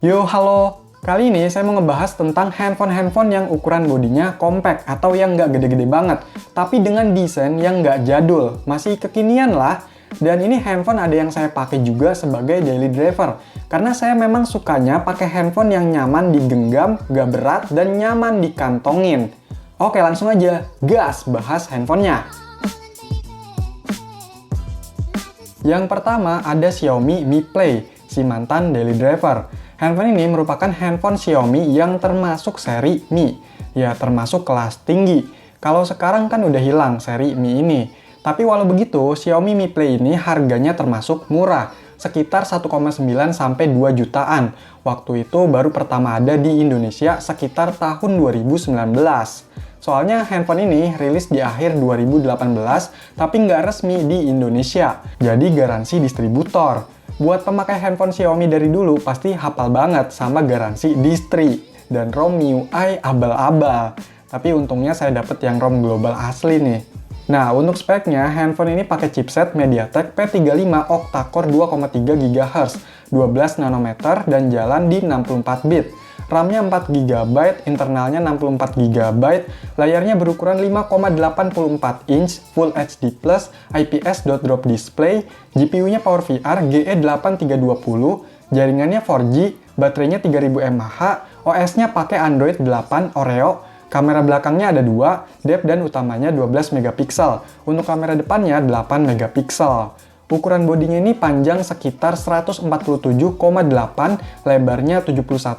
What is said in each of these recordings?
Yo, halo. Kali ini saya mau ngebahas tentang handphone yang ukuran bodinya compact atau yang nggak gede-gede banget, tapi dengan desain yang nggak jadul, masih kekinian lah. Dan ini handphone ada yang saya pakai juga sebagai daily driver, karena saya memang sukanya pakai handphone yang nyaman digenggam, nggak berat, dan nyaman dikantongin. Oke, langsung aja, gas bahas handphonenya. Yang pertama ada Xiaomi Mi Play, si mantan daily driver. Handphone ini merupakan handphone Xiaomi yang termasuk seri Mi. Ya, termasuk kelas tinggi. Kalau sekarang kan udah hilang seri Mi ini. Tapi walau begitu, Xiaomi Mi Play ini harganya termasuk murah. Sekitar 1,9 sampai 2 jutaan. Waktu itu baru pertama ada di Indonesia sekitar tahun 2019. Soalnya handphone ini rilis di akhir 2018, tapi nggak resmi di Indonesia. Jadi garansi distributor. Buat pemakai handphone Xiaomi dari dulu pasti hafal banget sama garansi distri. Dan ROM MIUI abal-abal. Tapi untungnya saya dapet yang ROM global asli nih. Nah, untuk speknya, handphone ini pakai chipset MediaTek P35 octa-core 2,3 GHz, 12 nanometer, dan jalan di 64 bit. RAM-nya 4 GB, internalnya 64 GB, layarnya berukuran 5,84 inch, Full HD+, IPS dot drop display, GPU-nya PowerVR GE8320, jaringannya 4G, baterainya 3000 mAh, OS-nya pakai Android 8 Oreo, kamera belakangnya ada 2, depth dan utamanya 12 megapiksel, untuk kamera depannya 8 megapiksel. Ukuran bodinya ini panjang sekitar 147,8, lebarnya 71,9,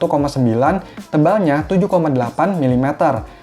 tebalnya 7,8 mm,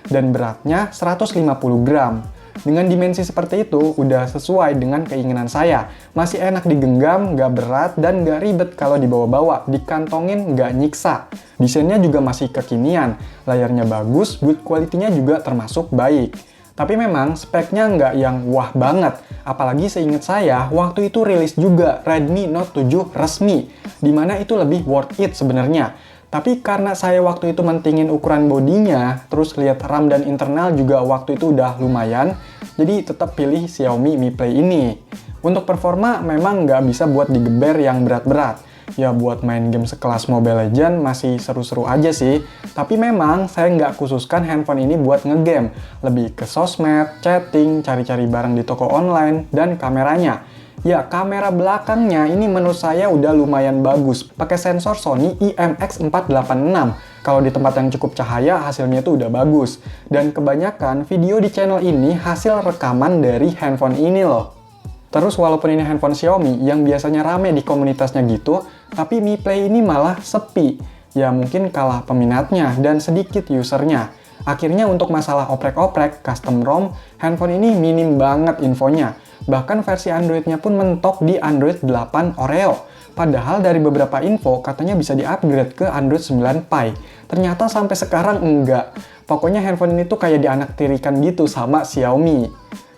dan beratnya 150 gram. Dengan dimensi seperti itu, udah sesuai dengan keinginan saya. Masih enak digenggam, nggak berat, dan nggak ribet kalau dibawa-bawa, dikantongin nggak nyiksa. Desainnya juga masih kekinian, layarnya bagus, build quality-nya juga termasuk baik. Tapi memang speknya nggak yang wah banget. Apalagi seingat saya, waktu itu rilis juga Redmi Note 7 resmi, dimana itu lebih worth it sebenarnya. Tapi karena saya waktu itu mentingin ukuran bodinya, terus lihat RAM dan internal juga waktu itu udah lumayan, jadi tetap pilih Xiaomi Mi Play ini. Untuk performa memang nggak bisa buat digeber yang berat-berat. Ya buat main game sekelas Mobile Legends masih seru-seru aja sih. Tapi memang saya nggak khususkan handphone ini buat ngegame. Lebih ke sosmed, chatting, cari-cari barang di toko online, dan kameranya. Ya, kamera belakangnya ini menurut saya udah lumayan bagus. Pakai sensor Sony IMX486. Kalau di tempat yang cukup cahaya, hasilnya itu udah bagus. Dan kebanyakan video di channel ini hasil rekaman dari handphone ini loh. Terus walaupun ini handphone Xiaomi yang biasanya rame di komunitasnya gitu, tapi Mi Play ini malah sepi. Ya mungkin kalah peminatnya dan sedikit usernya. Akhirnya untuk masalah oprek-oprek, custom ROM, handphone ini minim banget infonya. Bahkan versi Android-nya pun mentok di Android 8 Oreo. Padahal dari beberapa info katanya bisa di-upgrade ke Android 9 Pie. Ternyata sampai sekarang enggak. Pokoknya handphone ini tuh kayak dianaktirikan gitu sama Xiaomi.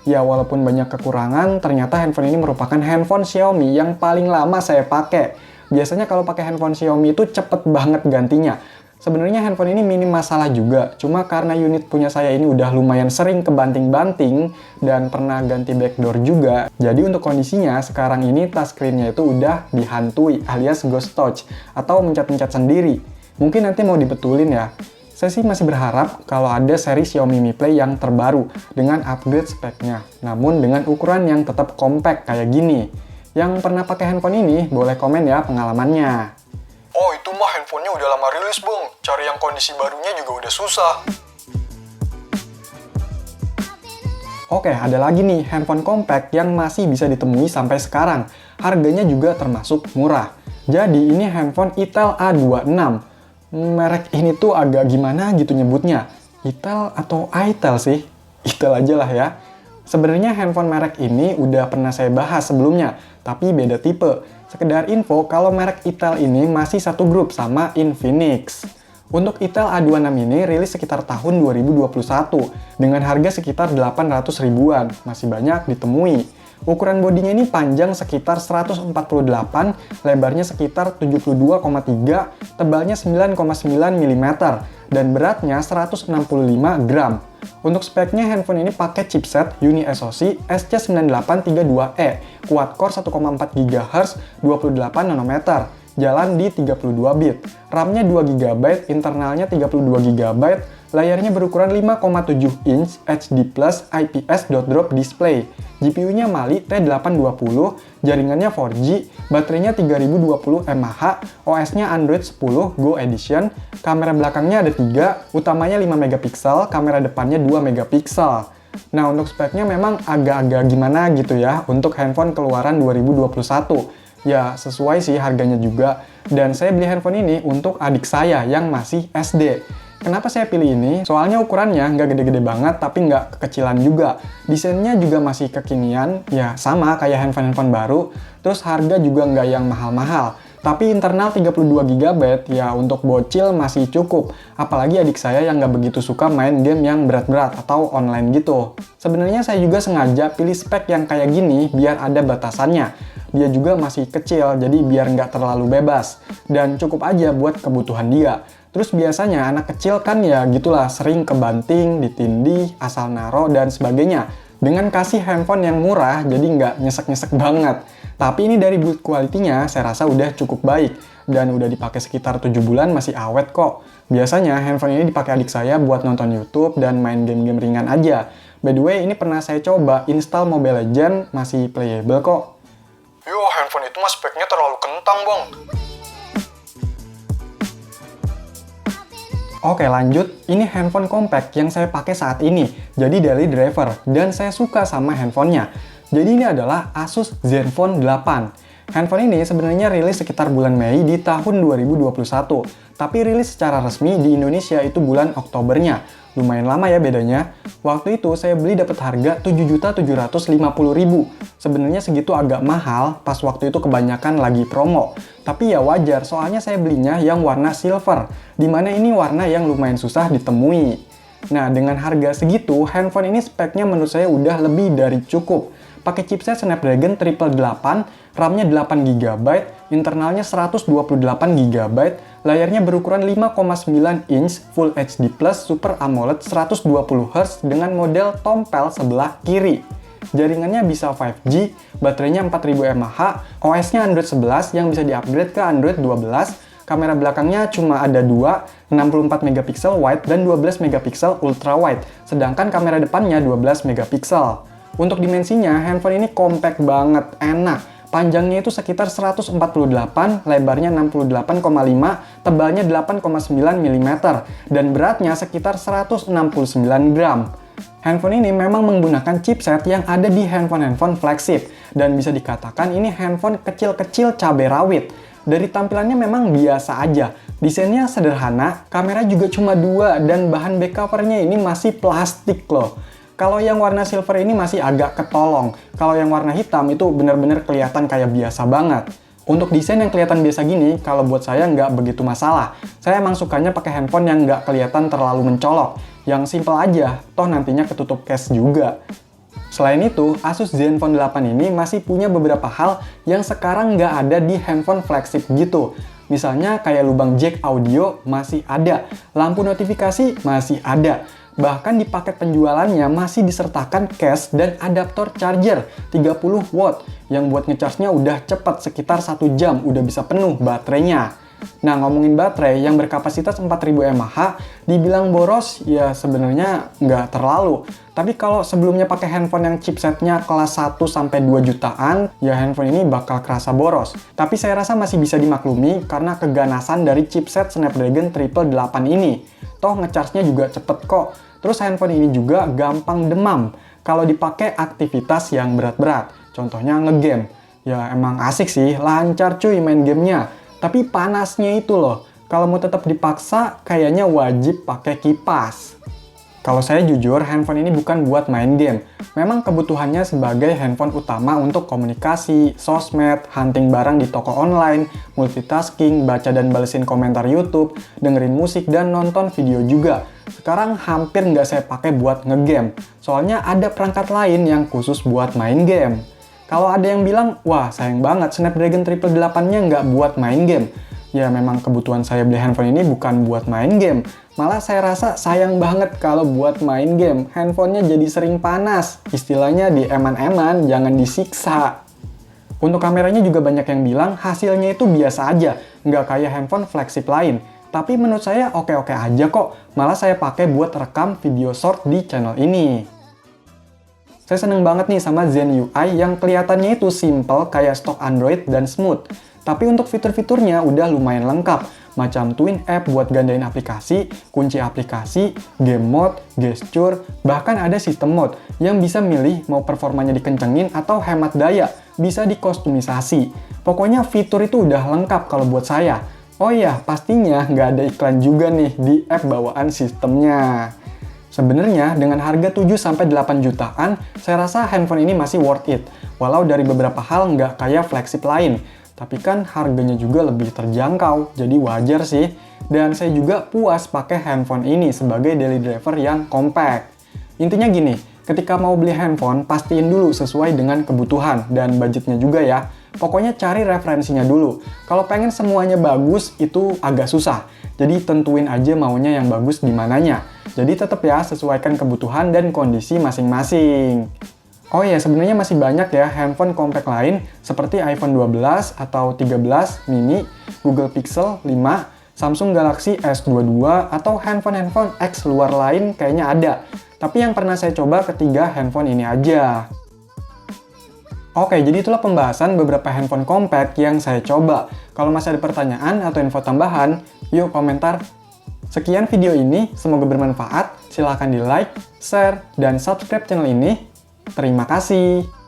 Ya walaupun banyak kekurangan, ternyata handphone ini merupakan handphone Xiaomi yang paling lama saya pakai. Biasanya kalau pakai handphone Xiaomi itu cepet banget gantinya. Sebenarnya handphone ini minim masalah juga, cuma karena unit punya saya ini udah lumayan sering kebanting-banting dan pernah ganti backdoor juga. Jadi untuk kondisinya, sekarang ini touchscreen-nya itu udah dihantui alias ghost touch atau mencet-mencet sendiri. Mungkin nanti mau dibetulin ya. Saya sih masih berharap kalau ada seri Xiaomi Mi Play yang terbaru dengan upgrade speknya, namun dengan ukuran yang tetap compact kayak gini. Yang pernah pakai handphone ini, boleh komen ya pengalamannya. Oh itu mah handphonenya udah lama rilis bang, cari yang kondisi barunya juga udah susah. Oke, ada lagi nih handphone compact yang masih bisa ditemui sampai sekarang. Harganya juga termasuk murah. Jadi ini handphone Itel A26. Merek ini tuh agak gimana gitu nyebutnya. Itel atau Itel sih? Itel aja lah ya. Sebenarnya handphone merek ini udah pernah saya bahas sebelumnya, tapi beda tipe. Sekedar info kalau merek Itel ini masih satu grup sama Infinix. Untuk Itel A26 ini rilis sekitar tahun 2021 dengan harga sekitar 800 ribuan, masih banyak ditemui. Ukuran bodinya ini panjang sekitar 148, lebarnya sekitar 72,3, tebalnya 9,9 mm, dan beratnya 165 gram. Untuk speknya, handphone ini pakai chipset UniSoC SC9832E, quad-core 1,4 GHz, 28 nanometer, jalan di 32 bit. RAM-nya 2 GB, internalnya 32 GB, layarnya berukuran 5,7 inch HD+ IPS dot drop display. GPU-nya Mali T820, jaringannya 4G, baterainya 3020 mAh, OS-nya Android 10 Go Edition, kamera belakangnya ada 3, utamanya 5 megapiksel, kamera depannya 2 megapiksel. Nah, untuk speknya memang agak-agak gimana gitu ya untuk handphone keluaran 2021. Ya, sesuai sih harganya juga. Dan saya beli handphone ini untuk adik saya yang masih SD. Kenapa saya pilih ini? Soalnya ukurannya nggak gede-gede banget, tapi nggak kekecilan juga. Desainnya juga masih kekinian, ya sama kayak handphone-handphone baru. Terus harga juga nggak yang mahal-mahal. Tapi internal 32 GB, ya untuk bocil masih cukup. Apalagi adik saya yang nggak begitu suka main game yang berat-berat atau online gitu. Sebenarnya saya juga sengaja pilih spek yang kayak gini biar ada batasannya. Dia juga masih kecil, jadi biar nggak terlalu bebas. Dan cukup aja buat kebutuhan dia. Terus biasanya anak kecil kan ya gitulah, sering kebanting, ditindih, asal naro, dan sebagainya. Dengan kasih handphone yang murah, jadi nggak nyesek-nyesek banget. Tapi ini dari build quality-nya, saya rasa udah cukup baik. Dan udah dipakai sekitar 7 bulan masih awet kok. Biasanya handphone ini dipakai adik saya buat nonton YouTube dan main game-game ringan aja. By the way, ini pernah saya coba install Mobile Legends, masih playable kok. Yo, handphone itu mah speknya terlalu kentang, Bang. Oke, lanjut. Ini handphone compact yang saya pakai saat ini. Jadi daily driver, dan saya suka sama handphonenya. Jadi ini adalah Asus Zenfone 8. Handphone ini sebenarnya rilis sekitar bulan Mei di tahun 2021. Tapi rilis secara resmi di Indonesia itu bulan Oktobernya. Lumayan lama ya bedanya. Waktu itu saya beli dapat harga 7.750.000. Sebenarnya segitu agak mahal, pas waktu itu kebanyakan lagi promo. Tapi ya wajar, soalnya saya belinya yang warna silver, dimana ini warna yang lumayan susah ditemui. Nah, dengan harga segitu, handphone ini speknya menurut saya udah lebih dari cukup. Pakai chipset Snapdragon 888, RAM-nya 8 GB, internalnya 128 GB, layarnya berukuran 5,9 inch Full HD Plus Super AMOLED 120Hz dengan model tompel sebelah kiri. Jaringannya bisa 5G, baterainya 4000 mAh, OS-nya Android 11 yang bisa di-upgrade ke Android 12, kamera belakangnya cuma ada 2, 64 megapiksel wide dan 12 megapiksel ultra wide, sedangkan kamera depannya 12 megapiksel. Untuk dimensinya, handphone ini compact banget, enak. Panjangnya itu sekitar 148, lebarnya 68,5, tebalnya 8,9 mm, dan beratnya sekitar 169 gram. Handphone ini memang menggunakan chipset yang ada di handphone-handphone flagship, dan bisa dikatakan ini handphone kecil-kecil cabai rawit. Dari tampilannya memang biasa aja, desainnya sederhana, kamera juga cuma 2, dan bahan back covernya ini masih plastik loh. Kalau yang warna silver ini masih agak ketolong, kalau yang warna hitam itu benar-benar kelihatan kayak biasa banget. Untuk desain yang kelihatan biasa gini, kalau buat saya nggak begitu masalah. Saya emang sukanya pakai handphone yang nggak kelihatan terlalu mencolok, yang simple aja, toh nantinya ketutup case juga. Selain itu, Asus Zenfone 8 ini masih punya beberapa hal yang sekarang nggak ada di handphone flagship gitu. Misalnya kayak lubang jack audio masih ada, lampu notifikasi masih ada. Bahkan di paket penjualannya masih disertakan case dan adaptor charger 30 watt yang buat ngecharge-nya udah cepat, sekitar 1 jam udah bisa penuh baterainya. Nah, ngomongin baterai yang berkapasitas 4000 mAh, dibilang boros ya sebenarnya nggak terlalu. Tapi kalau sebelumnya pakai handphone yang chipsetnya kelas 1-2 jutaan, ya handphone ini bakal kerasa boros. Tapi saya rasa masih bisa dimaklumi karena keganasan dari chipset Snapdragon 888 ini. Toh ngecharge-nya juga cepet kok. Terus handphone ini juga gampang demam kalau dipakai aktivitas yang berat-berat. Contohnya ngegame. Ya emang asik sih, lancar cuy main gamenya. Tapi panasnya itu loh, kalau mau tetap dipaksa kayaknya wajib pakai kipas. Kalau saya jujur, handphone ini bukan buat main game. Memang kebutuhannya sebagai handphone utama untuk komunikasi, sosmed, hunting barang di toko online, multitasking, baca dan balesin komentar YouTube, dengerin musik, dan nonton video juga. Sekarang hampir nggak saya pakai buat ngegame, soalnya ada perangkat lain yang khusus buat main game. Kalau ada yang bilang, wah sayang banget Snapdragon 888-nya nggak buat main game. Ya memang kebutuhan saya beli handphone ini bukan buat main game. Malah saya rasa sayang banget kalau buat main game. Handphonenya jadi sering panas. Istilahnya di eman-eman, jangan disiksa. Untuk kameranya juga banyak yang bilang hasilnya itu biasa aja. Nggak kayak handphone flagship lain. Tapi menurut saya oke-oke aja kok. Malah saya pakai buat rekam video short di channel ini. Saya seneng banget nih sama Zen UI yang kelihatannya itu simple kayak stok Android dan smooth. Tapi untuk fitur-fiturnya udah lumayan lengkap. Macam Twin App buat gandain aplikasi, kunci aplikasi, game mode, gesture, bahkan ada sistem mode yang bisa milih mau performanya dikencengin atau hemat daya, bisa dikostumisasi. Pokoknya fitur itu udah lengkap kalau buat saya. Oh iya, pastinya nggak ada iklan juga nih di app bawaan sistemnya. Sebenarnya dengan harga 7-8 jutaan, saya rasa handphone ini masih worth it. Walau dari beberapa hal nggak kayak flagship lain. Tapi kan harganya juga lebih terjangkau, jadi wajar sih. Dan saya juga puas pakai handphone ini sebagai daily driver yang compact. Intinya gini, ketika mau beli handphone, pastiin dulu sesuai dengan kebutuhan dan budgetnya juga ya. Pokoknya cari referensinya dulu. Kalau pengen semuanya bagus, itu agak susah. Jadi tentuin aja maunya yang bagus di mananya. Jadi tetap ya sesuaikan kebutuhan dan kondisi masing-masing. Oh iya, sebenarnya masih banyak ya handphone compact lain seperti iPhone 12 atau 13 mini, Google Pixel 5, Samsung Galaxy S22 atau handphone X luar lain kayaknya ada. Tapi yang pernah saya coba ketiga handphone ini aja. Oke, jadi itulah pembahasan beberapa handphone compact yang saya coba. Kalau masih ada pertanyaan atau info tambahan, yuk komentar. Sekian video ini, semoga bermanfaat. Silahkan di like, share, dan subscribe channel ini. Terima kasih.